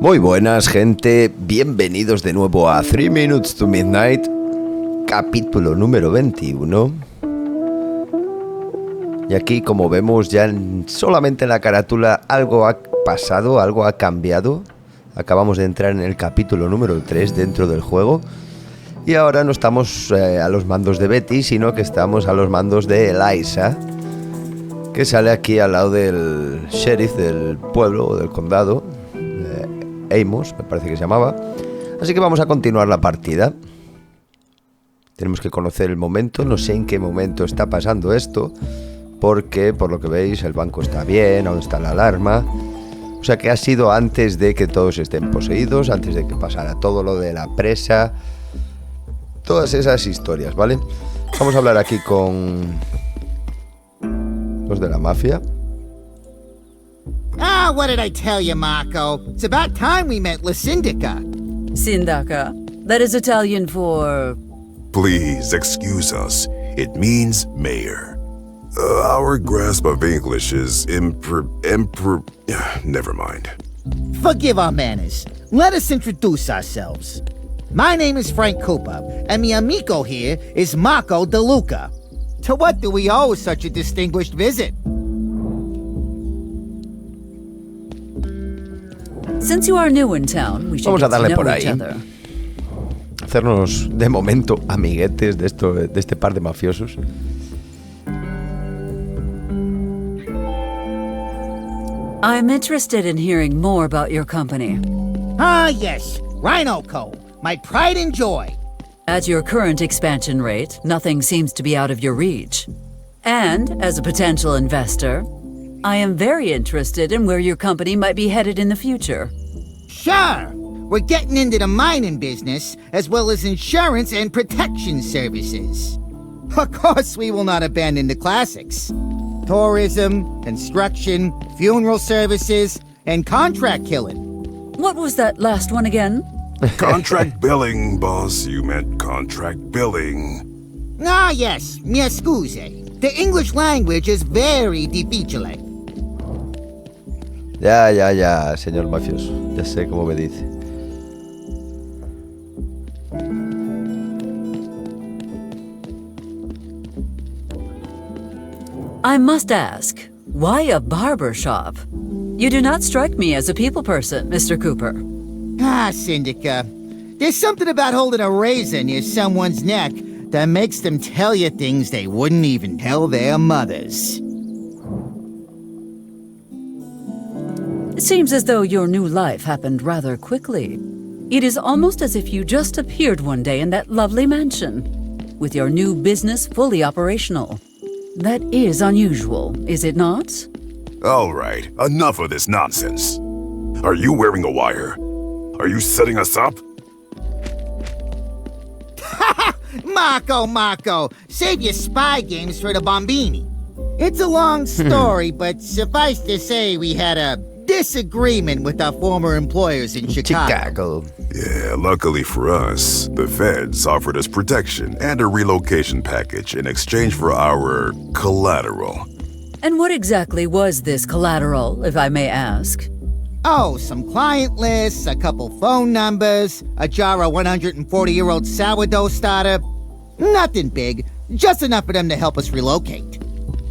Muy buenas, gente, bienvenidos de nuevo a 3 Minutes to Midnight, capítulo número 21. Y aquí, como vemos, ya solamente en la carátula algo ha pasado, algo ha cambiado. Acabamos de entrar en el capítulo número 3 dentro del juego. Y ahora no estamos a los mandos de Betty, sino que estamos a los mandos de Eliza, que sale aquí al lado del sheriff del pueblo o del condado, Amos, me parece que se llamaba. Así que vamos a continuar la partida. Tenemos que conocer el momento. No sé en qué momento está pasando esto, porque por lo que veis el banco está bien, aún está la alarma. O sea que ha sido antes de que todos estén poseídos, antes de que pasara todo lo de la presa, todas esas historias, ¿vale? Vamos a hablar aquí con los de la mafia. Ah, what did I tell you, Marco? It's about time we met La Syndica. Sindaca. That is Italian for... Please excuse us. It means mayor. Our grasp of English is never mind. Forgive our manners. Let us introduce ourselves. My name is Frank Cooper, and mi amico here is Marco De Luca. To what do we owe such a distinguished visit? Since you are new in town, we should Vamos a get to darle know por each ahí. other. Hacernos de momento amiguetes de este par de mafiosos. I'm interested in hearing more about your company. Ah, yes, Rhino Co., my pride and joy. At your current expansion rate, nothing seems to be out of your reach. And, as a potential investor, I am very interested in where your company might be headed in the future. Sure, we're getting into the mining business, as well as insurance and protection services. Of course, we will not abandon the classics. Tourism, construction, funeral services, and contract killing. What was that last one again? Contract billing, boss. You meant contract billing. Ah, yes, mi scuse. The English language is very difficile. Ya, señor mafioso. Ya sé cómo me dice. I must ask, why a barber shop? You do not strike me as a people person, Mr. Cooper. Ah, Syndica. There's something about holding a razor near someone's neck that makes them tell you things they wouldn't even tell their mothers. It seems as though your new life happened rather quickly. It is almost as if you just appeared one day in that lovely mansion, with your new business fully operational. That is unusual, is it not? All right, enough of this nonsense. Are you wearing a wire? Are you setting us up? Marco, save your spy games for the Bombini. It's a long story, but suffice to say we had a disagreement with our former employers in Chicago. Yeah, luckily for us, the feds offered us protection and a relocation package in exchange for our collateral. And what exactly was this collateral, if I may ask? Oh, some client lists, a couple phone numbers, a jar of 140-year-old sourdough starter. Nothing big, just enough for them to help us relocate.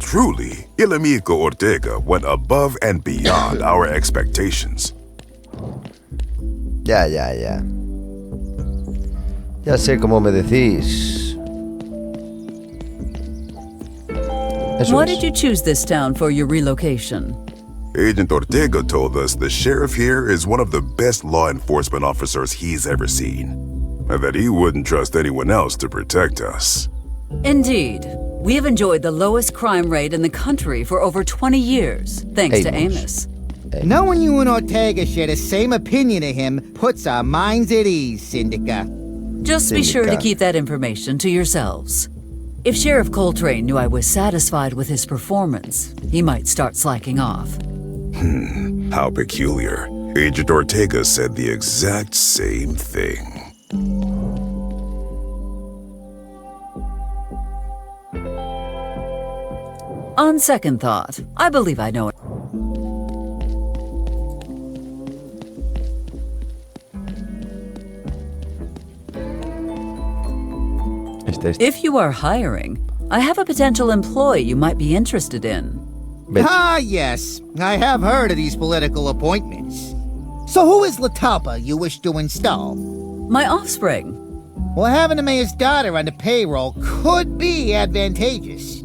Truly, El Amigo Ortega went above and beyond our expectations. Ya. Ya sé cómo me decís. Eso Why es. did you choose this town for your relocation? Agent Ortega told us the sheriff here is one of the best law enforcement officers he's ever seen, and that he wouldn't trust anyone else to protect us. Indeed. We have enjoyed the lowest crime rate in the country for over 20 years, thanks to Amos. Amos. Knowing you and Ortega share the same opinion of him puts our minds at ease, Syndica. Just be sure to Syndica. keep that information to yourselves. If Sheriff Coltrane knew I was satisfied with his performance, he might start slacking off. How peculiar. Agent Ortega said the exact same thing. On second thought, I believe I know it. chiste este. If you are hiring, I have a potential employee you might be interested in. Vete. Ah, yes. I have heard of these political appointments. So who is Latalpa you wish to install? My offspring. Well, having the mayor's daughter on the payroll could be advantageous.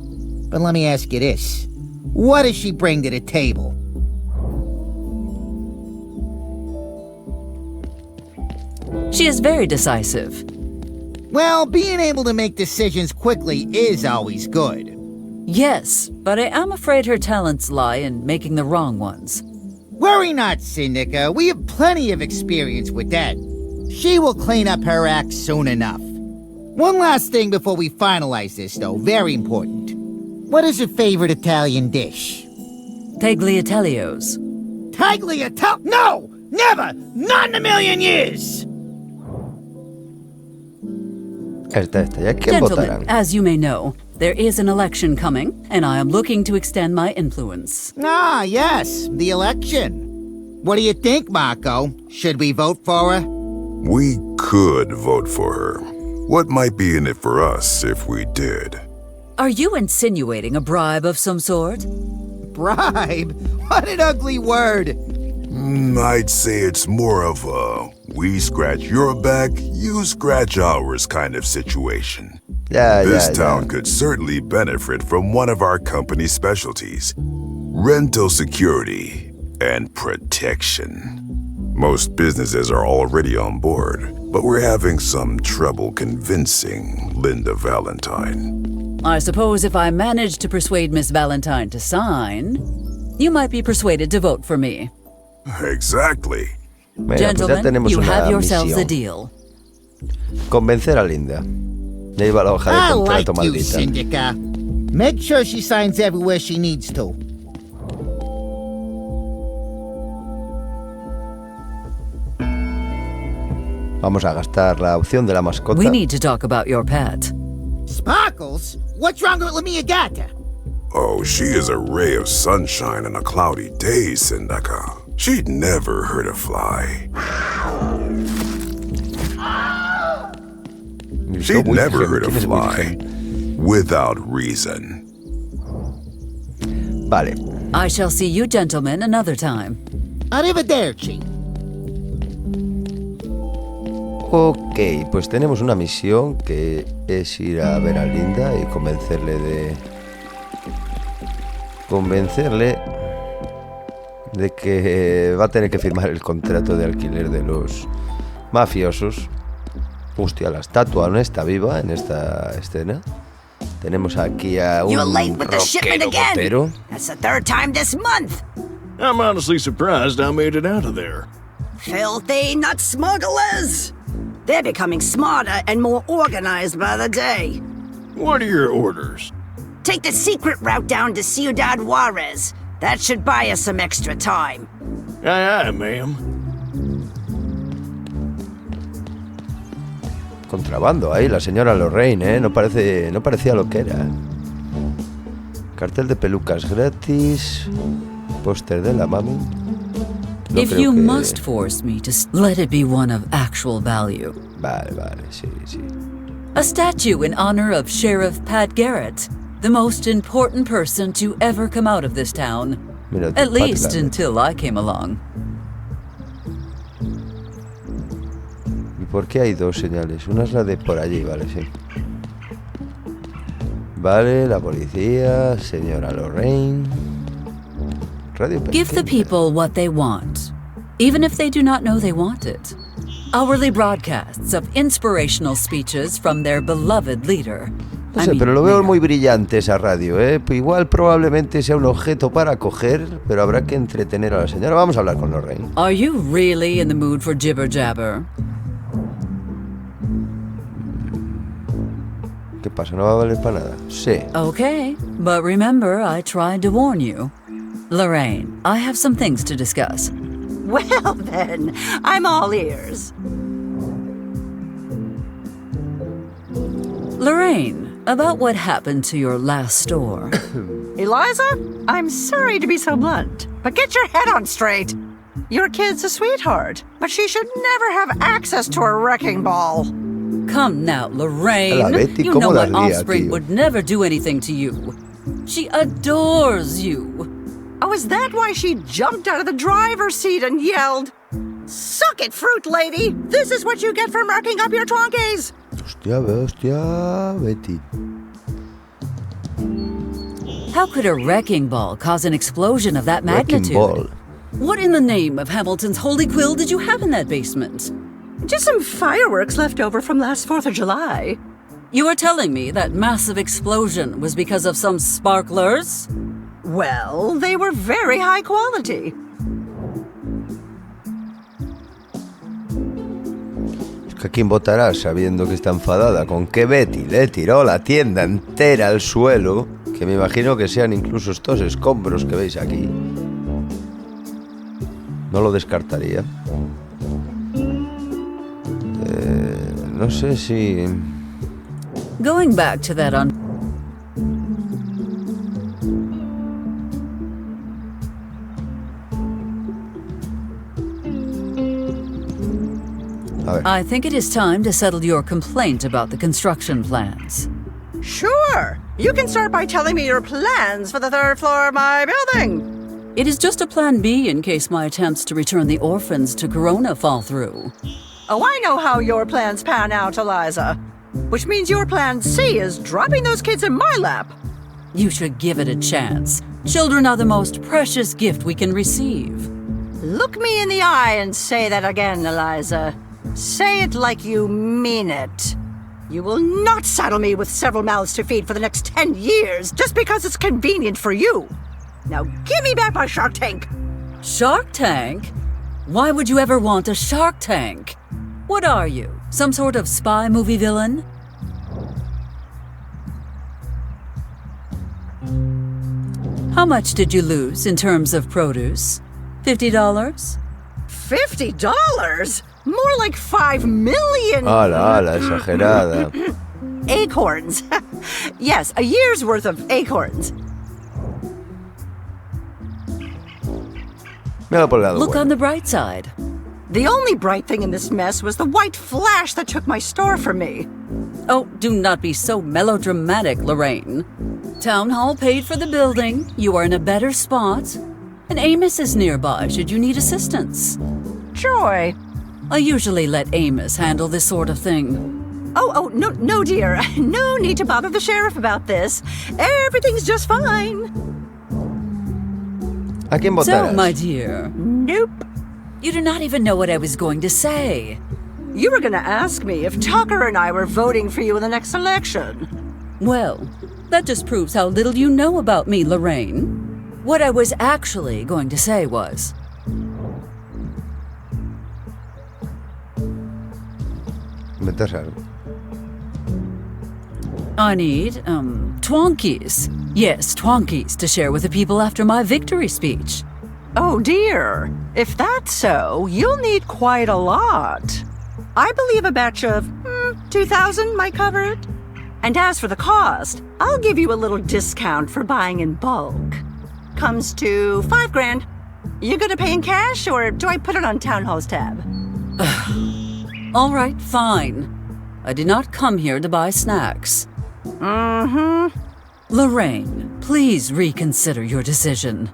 But let me ask you this. What does she bring to the table? She is very decisive. Well, being able to make decisions quickly is always good. Yes, but I am afraid her talents lie in making the wrong ones. Worry not, Syndica. We have plenty of experience with that. She will clean up her act soon enough. One last thing before we finalize this, though. Very important. What is your favorite Italian dish? Tagliatelios. Tagliatelle? No! Never! Not in a million years! Esta. ¿Ya quién Gentlemen, votarán? as you may know, there is an election coming, and I am looking to extend my influence. Ah, yes. The election. What do you think, Marco? Should we vote for her? We could vote for her. What might be in it for us if we did? Are you insinuating a bribe of some sort? Bribe? What an ugly word. I'd say it's more of a we scratch your back, you scratch ours kind of situation. This town could certainly benefit from one of our company's specialties: rental security and protection. Most businesses are already on board, but we're having some trouble convincing Linda Valentine. I suppose if I manage to persuade Miss Valentine to sign, you might be persuaded to vote for me. Exactly. Mira, pues ya Gentlemen, tenemos you una have yourselves a misión. deal. Convencer a Linda. Le iba la hoja I de like contrato you, maldita. Syndica. Make sure she signs everywhere she needs to. Vamos a gastar la opción de la mascota. We need to talk about your pet. Sparkles? What's wrong with Lamia Gata? Oh, she is a ray of sunshine on a cloudy day, Sindaka. She'd never hurt a fly. She'd never hurt a fly without reason. Vale. I shall see you gentlemen another time. Arrivederci. Ok, pues tenemos una misión que es ir a ver a Linda y convencerle de que va a tener que firmar el contrato de alquiler de los mafiosos. Hostia, la estatua no está viva en esta escena. Tenemos aquí a un You're late with the shipment rockero again. motero. That's the third time this month. I'm honestly surprised I made it out of there. Filthy nut smugglers. They're becoming smarter and more organized by the day. What are your orders? Take the secret route down to Ciudad Juarez. That should buy us some extra time. Aye, aye, ma'am. Contrabando ahí, la señora Lorraine, no parecía lo que era. Cartel de pelucas gratis. Póster de la mami. No If creo you que... must force me to let it be one of actual value. Vale, sí. A statue in honor of Sheriff Pat Garrett, the most important person to ever come out of this town. Mira, At Pat least Garrett. until I came along. ¿Y por qué hay dos señales? Una es la de por allí, vale, sí. Vale, la policía, señora Lorraine. Radio Give the pequeña. people what they want, even if they do not know they want it. Hourly broadcasts of inspirational speeches from their beloved leader. No I sé, mean, pero lo veo mayor. muy brillante esa radio, ¿eh? Igual probablemente sea un objeto para coger, pero habrá que entretener a la señora. Vamos a hablar con Lorraine. Are you really in the mood for jibber jabber? ¿Qué pasa? ¿No va a valer para nada? Sí. Okay, but remember, I tried to warn you. Lorraine, I have some things to discuss. Well then, I'm all ears. Lorraine, about what happened to your last store. Eliza, I'm sorry to be so blunt, but get your head on straight. Your kid's a sweetheart, but she should never have access to a wrecking ball. Come now, Lorraine. La Betty, you ¿cómo know my las lía, offspring tío? would never do anything to you. She adores you. Oh, is that why she jumped out of the driver's seat and yelled, "Suck it, fruit lady! This is what you get for marking up your Twonkies!" Hostia, Betty. How could a wrecking ball cause an explosion of that Wrecking magnitude? ball. What in the name of Hamilton's holy quill did you have in that basement? Just some fireworks left over from last 4th of July. You are telling me that massive explosion was because of some sparklers? Well, they were very high quality. ¿A quién votará sabiendo que está enfadada con que Betty le tiró la tienda entera al suelo? Que me imagino que sean incluso estos escombros que veis aquí. No lo descartaría. No sé si... Going back to that I think it is time to settle your complaint about the construction plans. Sure. You can start by telling me your plans for the 3rd floor of my building. It is just a plan B in case my attempts to return the orphans to Corona fall through. Oh, I know how your plans pan out, Eliza. Which means your plan C is dropping those kids in my lap. You should give it a chance. Children are the most precious gift we can receive. Look me in the eye and say that again, Eliza. Say it like you mean it. You will not saddle me with several mouths to feed for the next 10 years just because it's convenient for you. Now give me back my Shark Tank. Shark Tank? Why would you ever want a Shark Tank? What are you, some sort of spy movie villain? How much did you lose in terms of produce? $50? $50? More like 5 million. ¡Hala, exagerada! Acorns. Yes, a year's worth of acorns. Mira por el lado Look bueno. on the bright side. The only bright thing in this mess was the white flash that took my store from me. Oh, do not be so melodramatic, Lorraine. Town Hall paid for the building. You are in a better spot. And Amos is nearby should you need assistance. Joy. I usually let Amos handle this sort of thing. Oh, no, dear. No need to bother the sheriff about this. Everything's just fine. ¿A quién votarás? So, my dear, Nope. you do not even know what I was going to say. You were gonna ask me if Tucker and I were voting for you in the next election. Well, that just proves how little you know about me, Lorraine. What I was actually going to say was... Meterse algo. I need, Twonkies. Yes, Twonkies to share with the people after my victory speech. Oh, dear. If that's so, you'll need quite a lot. I believe a batch of 2,000 might cover it. And as for the cost, I'll give you a little discount for buying in bulk. Comes to $5,000. You gonna pay in cash, or do I put it on Town Hall's tab? All right, fine. I did not come here to buy snacks. Lorraine, please reconsider your decision.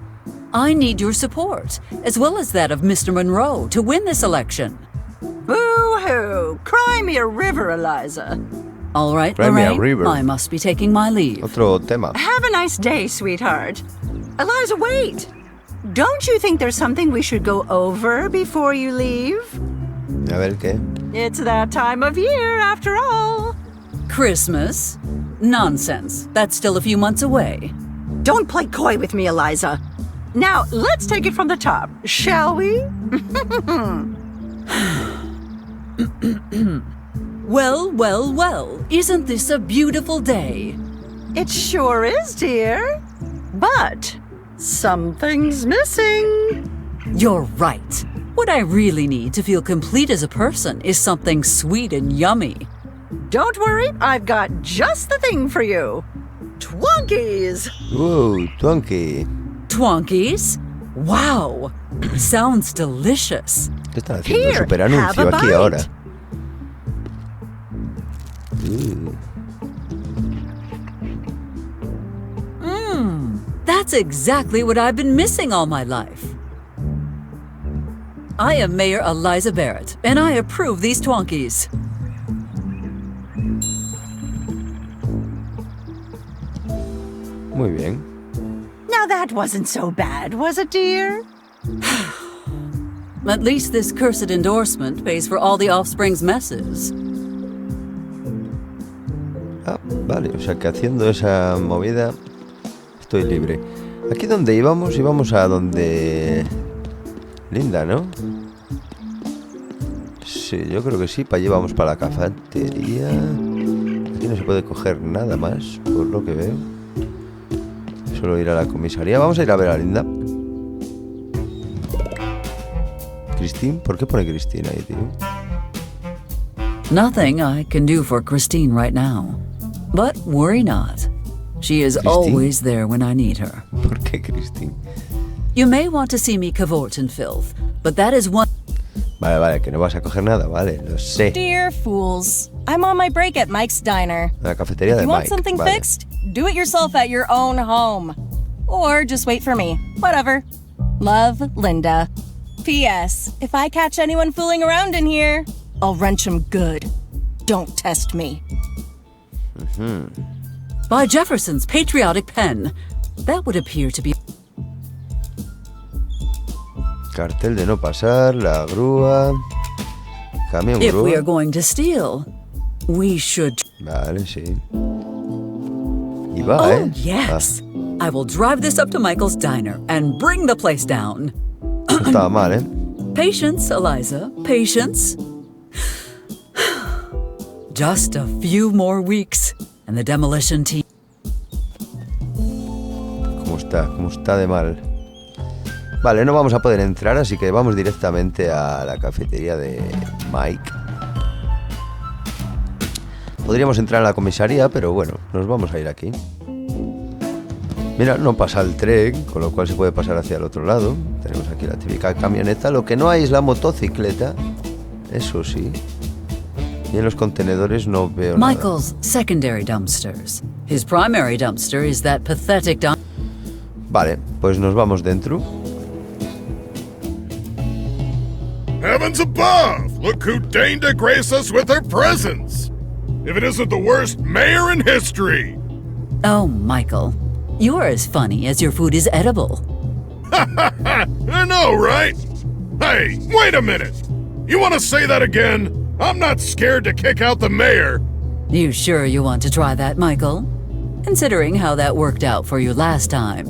I need your support, as well as that of Mr. Monroe, to win this election. Boo-hoo! Cry me a river, Eliza. All right, Cry me a Lorraine, river. I must be taking my leave. Otro tema. Have a nice day, sweetheart. Eliza, wait! Don't you think there's something we should go over before you leave? A ver qué. It's that time of year, after all. Christmas? Nonsense. That's still a few months away. Don't play coy with me, Eliza. Now, let's take it from the top, shall we? Well, isn't this a beautiful day? It sure is, dear. But something's missing. You're right. What I really need to feel complete as a person is something sweet and yummy. Don't worry, I've got just the thing for you. Twonkies! Wow, Twonky. Twonkies? Wow! Sounds delicious. ¿Qué están haciendo? Here, Super have anuncio a aquí bite. ahora. That's exactly what I've been missing all my life. I am Mayor Eliza Barrett, and I approve these twonkies. Muy bien. Now that wasn't so bad, was it, dear? At least this cursed endorsement pays for all the offspring's messes. Ah, vale, o sea que haciendo esa movida estoy libre. Aquí donde íbamos a donde Linda, ¿no? Sí, yo creo que sí, para allí vamos para la cafetería. Aquí no se puede coger nada más, por lo que veo. Solo ir a la comisaría. Vamos a ir a ver a Linda. Christine, ¿por qué pone Christine ahí, tío? Nothing I can do for Christine right now. But worry not. She is always there when I need her. ¿Por qué Christine? You may want to see me cavort in filth, but that is one... Vale, que no vas a coger nada, vale, lo sé. Dear fools, I'm on my break at Mike's Diner. La cafetería de You Mike. want something vale. fixed? Do it yourself at your own home. Or just wait for me. Whatever. Love, Linda. P.S. If I catch anyone fooling around in here, I'll wrench them good. Don't test me. By Jefferson's patriotic pen. That would appear to be... Cartel de no pasar, la grúa. Camión If we grúa. are going to steal, we should... Vale, sí. Y va, Oh, yes. I will drive this up to Michael's Diner and bring the place down. No estaba mal, ¿eh? Patience, Eliza. Patience. Just a few more weeks, and the demolition team... ¿Cómo está de mal? Vale, no vamos a poder entrar, así que vamos directamente a la cafetería de Mike. Podríamos entrar en la comisaría, pero bueno, nos vamos a ir aquí. Mira, no pasa el tren, con lo cual se puede pasar hacia el otro lado. Tenemos aquí la típica camioneta. Lo que no hay es la motocicleta. Eso sí. Y en los contenedores no veo nada. Michael's secondary dumpsters. His primary dumpster is that pathetic dump... Vale, pues nos vamos dentro. Heavens above! Look who deigned to grace us with her presence! If it isn't the worst mayor in history! Oh, Michael. You are as funny as your food is edible. I know, right? Hey, wait a minute! You want to say that again? I'm not scared to kick out the mayor! You sure you want to try that, Michael? Considering how that worked out for you last time.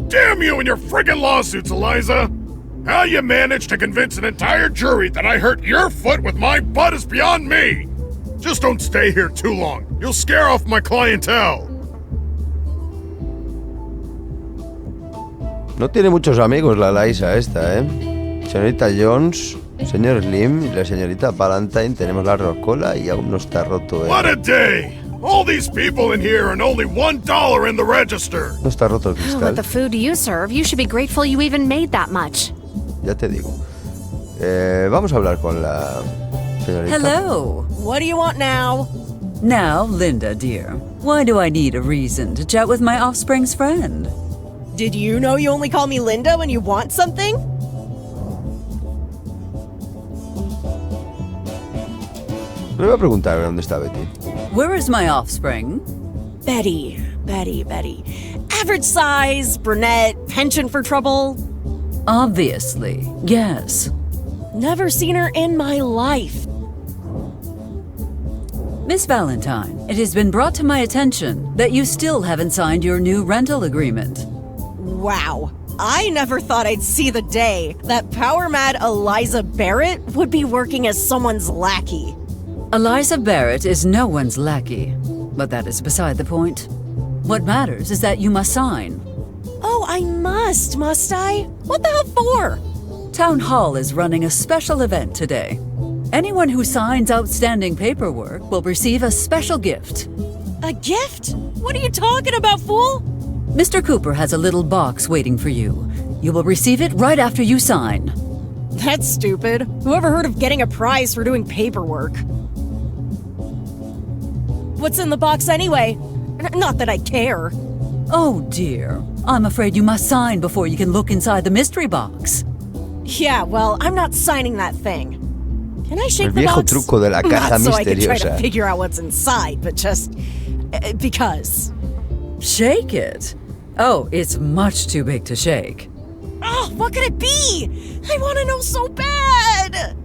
Damn you and your friggin' lawsuits, Eliza! How you managed to convince an entire jury that I hurt your foot with my butt is beyond me! Just don't stay here too long. You'll scare off my clientele. No tiene muchos amigos la Liza esta, ¿eh? Señorita Jones, señor Slim y la señorita Valentine. Tenemos la rocola y aún no está roto, ¿eh? What a day! All these people in here and only $1 in the register. No está roto el With cristal. the food you serve, you should be grateful you even made that much. Ya te digo. Vamos a hablar con la señorita. Hello. What do you want now? Now, Linda, dear, why do I need a reason to chat with my offspring's friend? Did you know you only call me Linda when you want something? Le voy a preguntar dónde está Betty. Where is my offspring? Betty. Average size, brunette, penchant for trouble. Obviously, yes. Never seen her in my life. Miss Valentine, it has been brought to my attention that you still haven't signed your new rental agreement. Wow. I never thought I'd see the day that power-mad Eliza Barrett would be working as someone's lackey. Eliza Barrett is no one's lackey, but that is beside the point. What matters is that you must sign. Oh, I must I? What the hell for? Town Hall is running a special event today. Anyone who signs outstanding paperwork will receive a special gift. A gift? What are you talking about, fool? Mr. Cooper has a little box waiting for you. You will receive it right after you sign. That's stupid. Whoever heard of getting a prize for doing paperwork? What's in the box anyway? Not that I care. Oh dear. I'm afraid you must sign before you can look inside the mystery box. Yeah, well, I'm not signing that thing. Can I shake El the viejo box? truco de la caja Not so I can try to misteriosa. figure out what's inside, but just because. Shake it? Oh, it's much too big to shake. Oh, what could it be? I want to know so bad!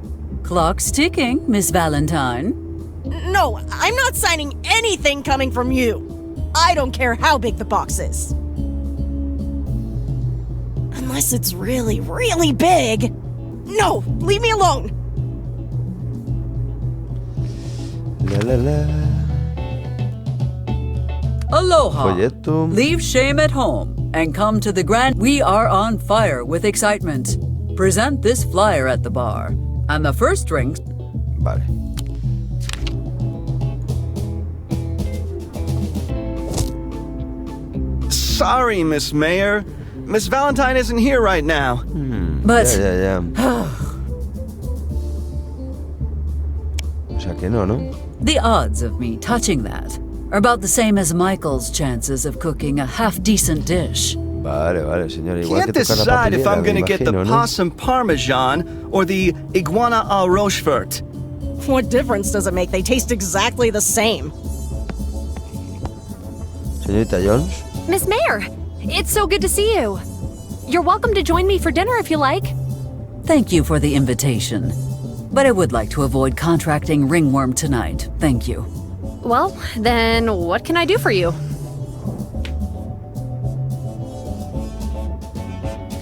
Clock's ticking, Miss Valentine. No, I'm not signing anything coming from you. I don't care how big the box is. Unless it's really, really big. No, leave me alone. La la la. Aloha. Folleto. Leave shame at home and come to the grand. We are on fire with excitement. Present this flyer at the bar. And the first drink. Vale. Sorry, Miss Mayor. Miss Valentine isn't here right now. But Ya. O sea que no, ¿no? the odds of me touching that are about the same as Michael's chances of cooking a half-decent dish. Vale, señor. Igual Can't que tocar la decide if I'm papelera, gonna me get the imagino, ¿no? possum parmesan or the iguana au rochefort. What difference does it make? They taste exactly the same. Señorita Jones. Miss Mayor, it's so good to see you. You're welcome to join me for dinner if you like. Thank you for the invitation. But I would like to avoid contracting ringworm tonight. Thank you. Well, then what can I do for you?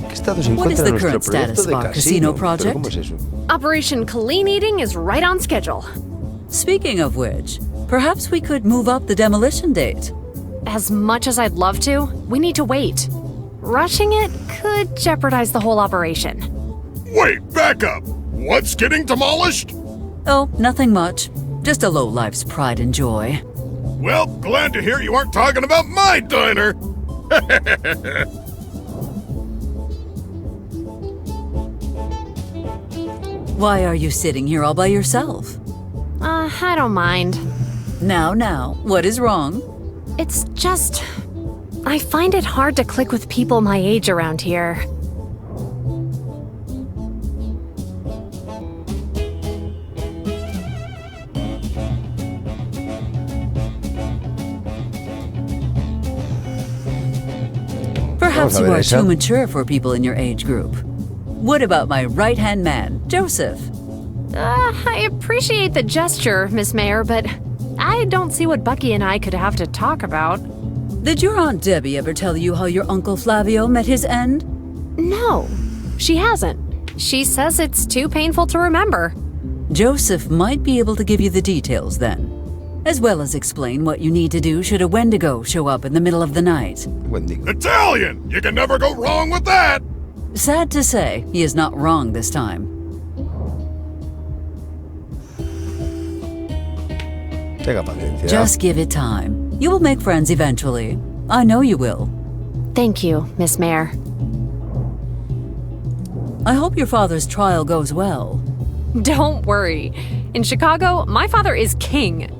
¿Qué estado se What is encuentra the nuestro current status proyecto of de our casino ¿Pero project? cómo es eso? Operation Clean Eating is right on schedule. Speaking of which, perhaps we could move up the demolition date. As much as I'd love to, we need to wait. Rushing it could jeopardize the whole operation. Wait, back up! What's getting demolished? Oh, nothing much. Just a low-life's pride and joy. Well, glad to hear you aren't talking about my diner! Why are you sitting here all by yourself? I don't mind. Now, what is wrong? It's just... I find it hard to click with people my age around here. Perhaps Vamos a you ver are esa. too mature for people in your age group. What about my right-hand man, Joseph? I appreciate the gesture, Miss Mayor, but I don't see what Bucky and I could have to talk about. Did your Aunt Debbie ever tell you how your Uncle Flavio met his end? No, she hasn't. She says it's too painful to remember. Joseph might be able to give you the details then, as well as explain what you need to do should a Wendigo show up in the middle of the night. Wendigo. Italian! You can never go wrong with that! Sad to say, he is not wrong this time. Tenga paciencia. Just give it time. You will make friends eventually. I know you will. Thank you, Miss Mayor. I hope your father's trial goes well. Don't worry. In Chicago, my father is king.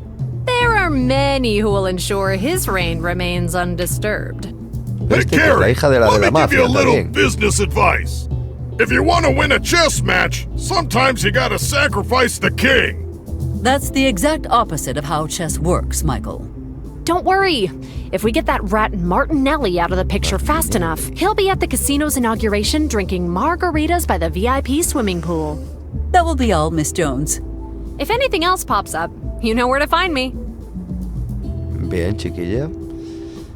There are many who will ensure his reign remains undisturbed. Hey, Este que es la Carrie, hija de la let me give you mafia a little también. business advice. If you want to win a chess match, sometimes you gotta sacrifice the king. That's the exact opposite of how chess works, Michael. Don't worry. If we get that rat Martinelli out of the picture fast enough, he'll be at the casino's inauguration drinking margaritas by the VIP swimming pool. That will be all, Miss Jones. If anything else pops up, you know where to find me. Bien, chiquilla.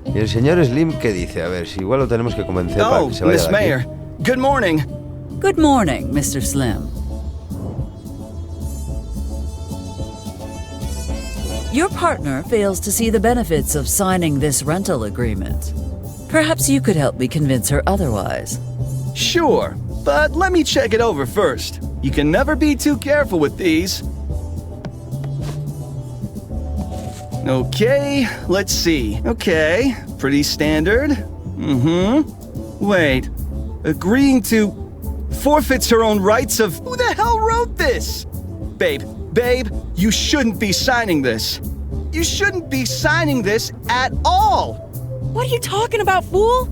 ¿Y el señor Slim qué dice? A ver, si igual lo tenemos que convencer para Oh, que se vaya Miss de aquí. Mayor. Good morning. Good morning, Mr. Slim. Your partner fails to see the benefits of signing this rental agreement. Perhaps you could help me convince her otherwise. Sure, but let me check it over first. You can never be too careful with these. Okay, let's see. Okay, pretty standard. Wait, agreeing to forfeits her own rights of... Who the hell wrote this? Babe, you shouldn't be signing this. You shouldn't be signing this at all. What are you talking about, fool?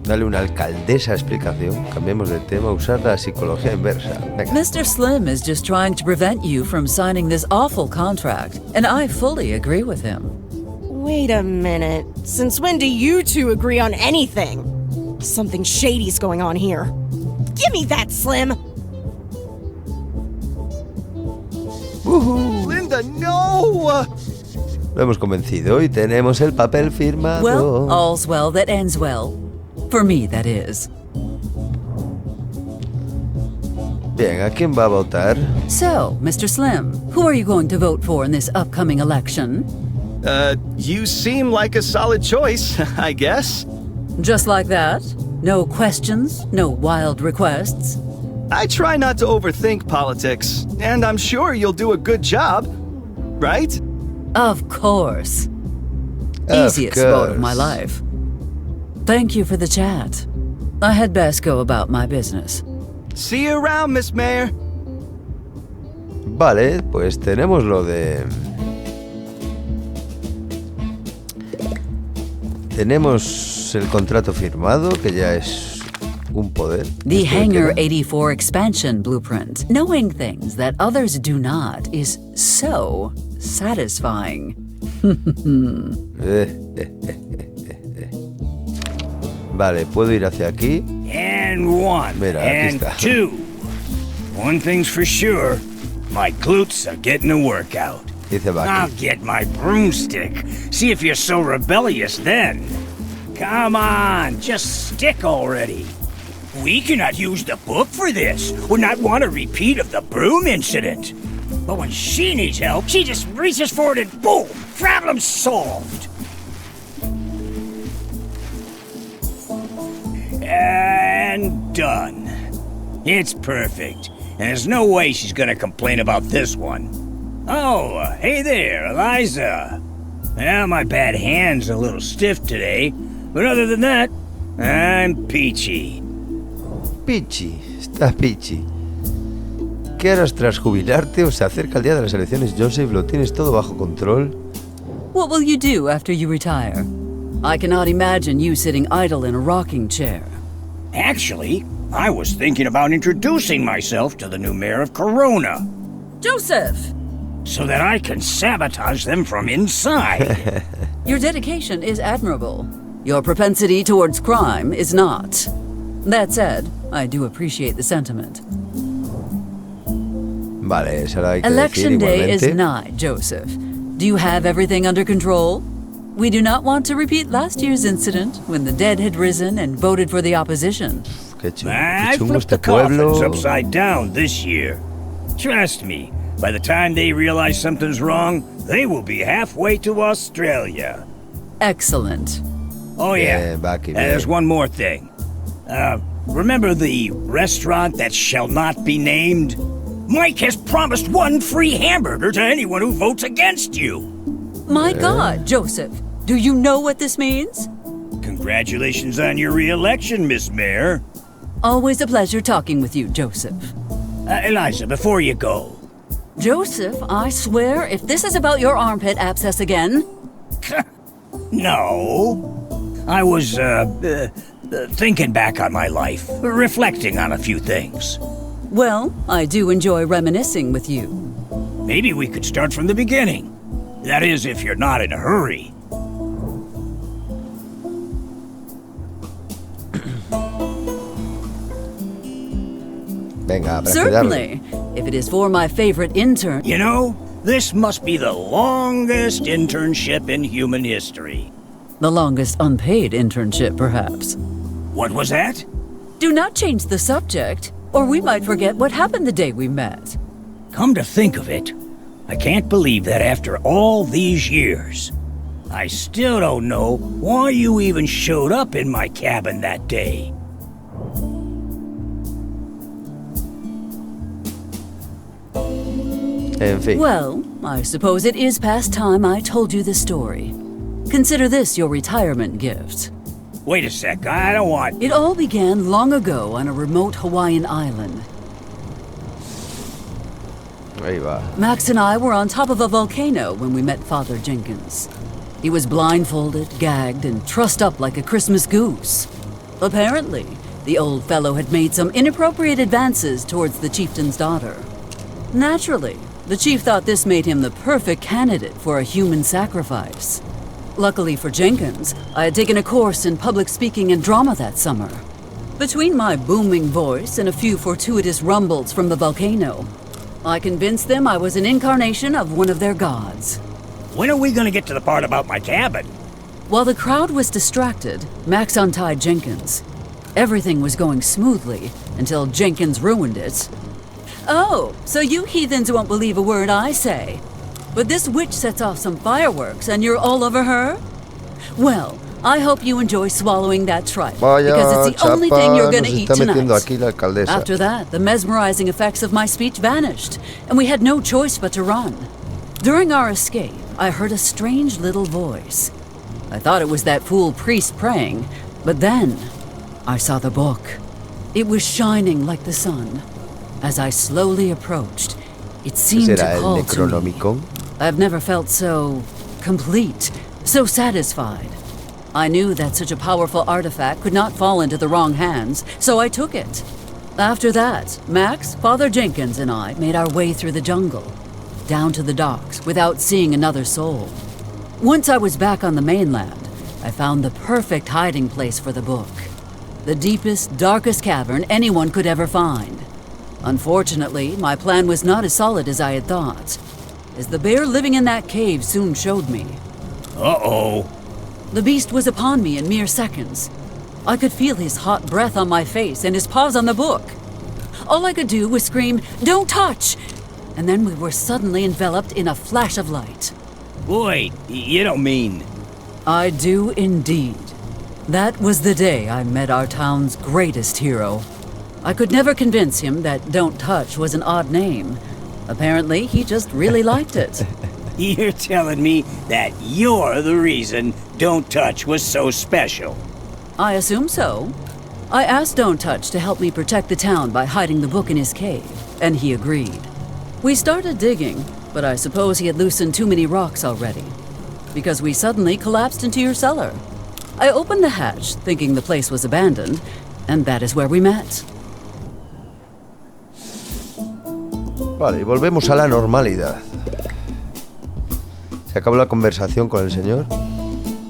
Dale una alcaldesa explicación. Cambiemos de tema. Usar la psicología inversa. Venga. Mr. Slim is just trying to prevent you from signing this awful contract, and I fully agree with him. Wait a minute. Since when do you two agree on anything? Something shady's going on here. Give me that, Slim! Linda, no! Lo hemos convencido y tenemos el papel firmado. Well, all's well that ends well. For me, that is. Bien, ¿a quién va a votar? So, Mr. Slim, who are you going to vote for in this upcoming election? You seem like a solid choice, I guess. Just like that? No questions? No wild requests? I try not to overthink politics, and I'm sure you'll do a good job, right? Of course. Easiest vote of my life. Thank you for the chat. I had best go about my business. See you around, Miss Mayor. Vale, pues tenemos lo de... Tenemos el contrato firmado, que ya es un poder. The Hangar 84 expansion blueprint. Knowing things that others do not is so satisfying. Vale, puedo ir hacia aquí. And one, Mira, aquí and está. two. One thing's for sure, my glutes are getting a workout. Dice va I'll aquí. get my broomstick. See if you're so rebellious then. Come on, just stick already. We cannot use the book for this. Would not want a repeat of the broom incident. But when she needs help, she just reaches for it and boom, problem solved. And done. It's perfect. And there's no way she's gonna complain about this one. Oh, hey there, Eliza. Well, my bad hand's a little stiff today, but other than that, I'm peachy. Pichi, está Pichi. ¿Qué harás tras jubilarte o se acerca el día de las elecciones, Joseph? ¿Lo tienes todo bajo control? What will you do after you retire? I cannot imagine you sitting idle in a rocking chair. Actually, I was thinking about introducing myself to the new mayor of Corona, Joseph! so that I can sabotage them from inside. Your dedication is admirable. Your propensity towards crime is not. That said, I do appreciate the sentiment. Vale, eso lo hay que Election decir day is igualmente. nigh, Joseph. Do you have everything under control? We do not want to repeat last year's incident when the dead had risen and voted for the opposition. Qué qué I chungo flipped the este pueblo. coffins upside down this year. Trust me, by the time they realize something's wrong, they will be halfway to Australia. Excellent. Oh yeah, Bien, Bucky, and there's bien. one more thing. Remember the restaurant that shall not be named? Mike has promised one free hamburger to anyone who votes against you. My God, Joseph, do you know what this means? Congratulations on your re-election, Miss Mayor. Always a pleasure talking with you, Joseph. Eliza, before you go. Joseph, I swear, if this is about your armpit abscess again... No. I was, thinking back on my life, reflecting on a few things. Well, I do enjoy reminiscing with you. Maybe we could start from the beginning. That is, if you're not in a hurry. Venga, habrá que darle. Certainly, if it is for my favorite intern... You know, this must be the longest internship in human history. The longest unpaid internship, perhaps. What was that? Do not change the subject, or we might forget what happened the day we met. Come to think of it, I can't believe that after all these years, I still don't know why you even showed up in my cabin that day. En fin. Well, I suppose it is past time I told you the story. Consider this your retirement gift. Wait a sec, I don't want... It all began long ago on a remote Hawaiian island. Ahí va. Max and I were on top of a volcano when we met Father Jenkins. He was blindfolded, gagged, and trussed up like a Christmas goose. Apparently, the old fellow had made some inappropriate advances towards the chieftain's daughter. Naturally, the chief thought this made him the perfect candidate for a human sacrifice. Luckily for Jenkins, I had taken a course in public speaking and drama that summer. Between my booming voice and a few fortuitous rumbles from the volcano, I convinced them I was an incarnation of one of their gods. When are we gonna get to the part about my cabin? While the crowd was distracted, Max untied Jenkins. Everything was going smoothly until Jenkins ruined it. Oh, so you heathens won't believe a word I say. But this witch sets off some fireworks and you're all over her? Well, I hope you enjoy swallowing that tripe, because it's the only thing you're gonna eat tonight. After that, the mesmerizing effects of my speech vanished, and we had no choice but to run. During our escape, I heard a strange little voice. I thought it was that fool priest praying, but then I saw the book. It was shining like the sun. As I slowly approached, it seemed to call to me. I've never felt so complete, so satisfied. I knew that such a powerful artifact could not fall into the wrong hands, so I took it. After that, Max, Father Jenkins, and I made our way through the jungle, down to the docks, without seeing another soul. Once I was back on the mainland, I found the perfect hiding place for the book. The deepest, darkest cavern anyone could ever find. Unfortunately, my plan was not as solid as I had thought, as the bear living in that cave soon showed me. Uh-oh. The beast was upon me in mere seconds. I could feel his hot breath on my face and his paws on the book. All I could do was scream, "Don't touch!" And then we were suddenly enveloped in a flash of light. Wait, you don't mean... I do indeed. That was the day I met our town's greatest hero. I could never convince him that Don't Touch was an odd name. Apparently, he just really liked it. You're telling me that you're the reason Don't Touch was so special? I assume so. I asked Don't Touch to help me protect the town by hiding the book in his cave, and he agreed. We started digging, but I suppose he had loosened too many rocks already, because we suddenly collapsed into your cellar. I opened the hatch, thinking the place was abandoned, and that is where we met. Vale, y volvemos a la normalidad. Se acabó la conversación con el señor.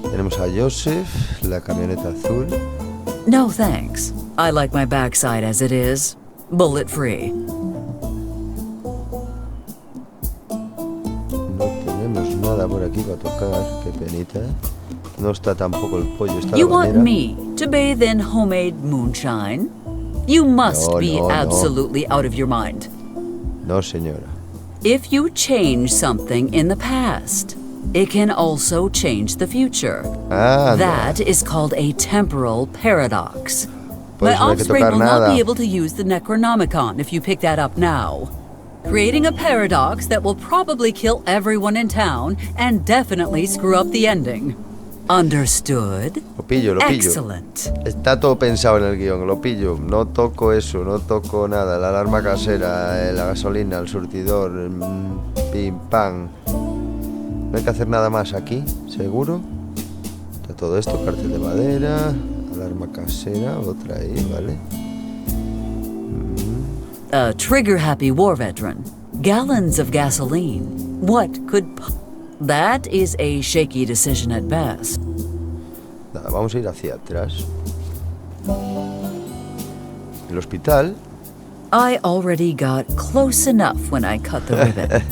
Tenemos a Joseph, la camioneta azul. No thanks. I like my backside as it is. Bullet free. No tenemos nada por aquí para tocar. Qué penita. No está tampoco el pollo. Está You la want bañera. me to bathe in homemade moonshine? You must be absolutely out of your mind. No, señora. If you change something in the past, it can also change the future. That is called a temporal paradox. My offspring will not be able to use the Necronomicon if you pick that up now, creating a paradox that will probably kill everyone in town and definitely screw up the ending. Understood? Lo pillo. Excellent. Está todo pensado en el guión, lo pillo. No toco eso, no toco nada. La alarma casera, la gasolina, el surtidor, pim, pam. No hay que hacer nada más aquí, ¿seguro? Está todo esto, cartel de madera, alarma casera, otra ahí, ¿vale? A trigger-happy war veteran. Gallons of gasoline. What could... That is a shaky decision at best. Nada, vamos a ir hacia atrás. El hospital. I already got close enough when I cut the ribbon.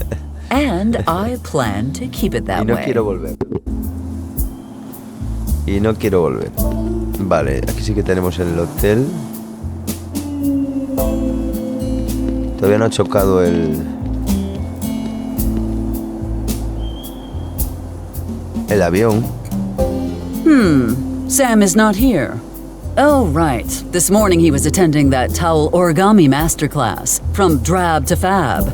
And I plan to keep it that way. Y no quiero volver. Vale, aquí sí que tenemos el hotel. Todavía no ha chocado el avión. Sam is not here. Oh, right. This morning he was attending that towel origami masterclass, from drab to fab.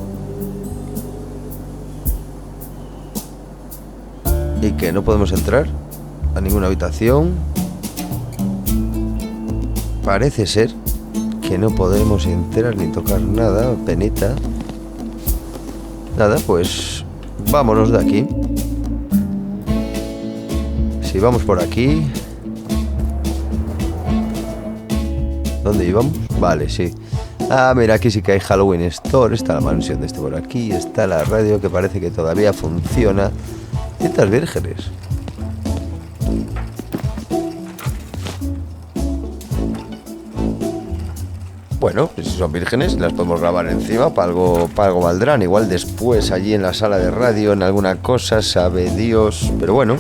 ¿Y qué? ¿No podemos entrar a ninguna habitación? Parece ser que no podemos entrar ni tocar nada, penita. Nada, pues vámonos de aquí. Si vamos por aquí... ¿Dónde íbamos? Vale, sí. Ah, mira, aquí sí que hay Halloween Store. Está la mansión de este por aquí. Está la radio que parece que todavía funciona. Citas vírgenes. Bueno, pues si son vírgenes, las podemos grabar encima, para algo valdrán. Igual después allí en la sala de radio, en alguna cosa, sabe Dios. Pero bueno,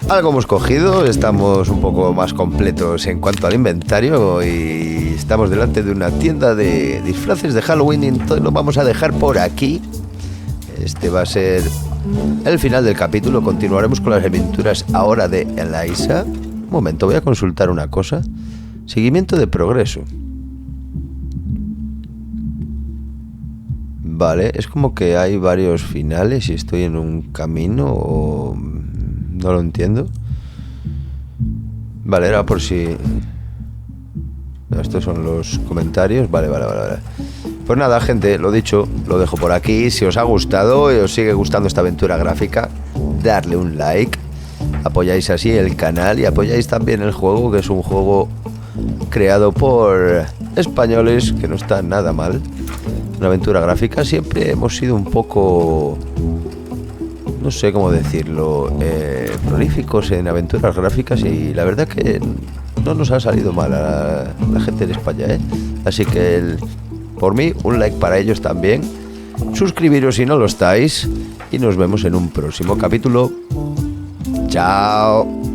algo hemos cogido, estamos un poco más completos en cuanto al inventario y estamos delante de una tienda de disfraces de Halloween y entonces lo vamos a dejar por aquí. Este va a ser el final del capítulo, continuaremos con las aventuras ahora de Eliza. Un momento, voy a consultar una cosa. Seguimiento de progreso. Vale, es como que hay varios finales y estoy en un camino o... no lo entiendo. Vale, era por si... No, estos son los comentarios. Vale. Pues nada, gente, lo dicho, lo dejo por aquí. Si os ha gustado y os sigue gustando esta aventura gráfica, darle un like. Apoyáis así el canal y apoyáis también el juego, que es un juego creado por españoles, que no está nada mal. Una aventura gráfica. Siempre hemos sido un poco... no sé cómo decirlo, prolíficos en aventuras gráficas y la verdad que no nos ha salido mal a la gente de España, ¿eh? Así que por mí, un like para ellos también. Suscribiros si no lo estáis y nos vemos en un próximo capítulo. Chao.